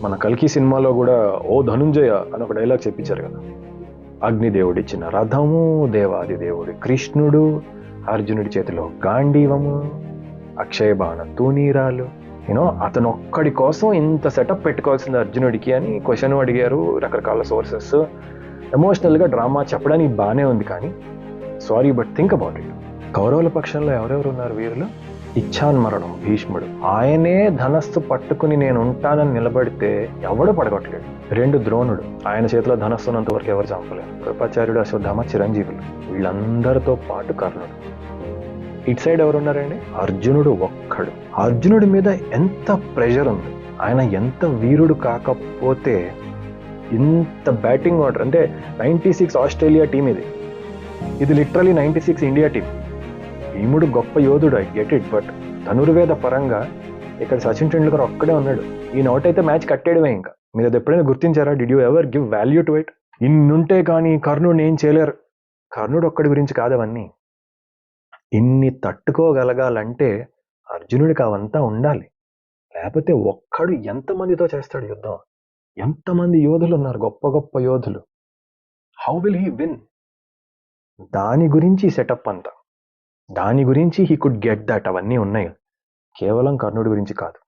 మన కల్కి సినిమాలో కూడా ఓ ధనుంజయ అని ఒక డైలాగ్ చెప్పించారు కదా. అగ్నిదేవుడిచ్చిన రథము, దేవాది దేవుడి కృష్ణుడు, అర్జునుడి చేతిలో గాంధీవము, అక్షయ బాణ తూనీరాలు. యూనో అతను ఒక్కడి కోసం ఇంత సెటప్ పెట్టుకోవాల్సింది అర్జునుడికి అని క్వశ్చన్ అడిగారు రకరకాల సోర్సెస్. ఎమోషనల్గా డ్రామా చెప్పడానికి బాగానే ఉంది, కానీ sorry but think about it. కౌరవుల పక్షంలో ఎవరెవరు ఉన్నారు వీరులు? ఇచ్ఛాన్మరణం భీష్ముడు. ఆయనే ధనస్సు పట్టుకుని నేను ఉంటానని నిలబడితే ఎవడు పడగొట్టలేడు. 2 ద్రోణుడు, ఆయన చేతిలో ధనస్సు ఉన్నంత వరకు ఎవరు చంపలేరు. కృపాచార్యుడు, అశ్వత్థామ, చిరంజీవులు, వీళ్ళందరితో పాటు కర్ణుడు. ఇటు సైడ్ ఎవరున్నారండి? అర్జునుడు ఒక్కడు. అర్జునుడి మీద ఎంత ప్రెషర్ ఉంది. ఆయన ఎంత వీరుడు కాకపోతే ఇంత బ్యాటింగ్ ఆర్డర్. అంటే 96 ఆస్ట్రేలియా టీం ఇది లిటరలీ 96 ఇండియా టీం. భీముడు గొప్ప యోధుడు, ఐ గెట్ ఇట్, బట్ ధనుర్వేద పరంగా ఇక్కడ సచిన్ టెండూల్కర్ ఒక్కడే ఉన్నాడు. ఈ నోట్ అయితే మ్యాచ్ కట్టేయడమే. ఇంకా మీరు అది ఎప్పుడైనా గుర్తించారా? Did you ever give value to it? ఇన్నుంటే కానీ కర్ణుడిని ఏం చేయలేరు. కర్ణుడు ఒక్కడి గురించి కాదు అవన్నీ. ఇన్ని తట్టుకోగలగాలంటే అర్జునుడికి అవంతా ఉండాలి. లేకపోతే ఒక్కడు ఎంతమందితో చేస్తాడు యుద్ధం? ఎంతమంది యోధులు ఉన్నారు, గొప్ప గొప్ప యోధులు. How will he win? దాని గురించి సెటప్ అంతా. దాని గురించి హీ కుడ్ గెట్ దట్. అవన్నీ ఉన్నాయి, కేవలం కర్ణుడి గురించి కాదు.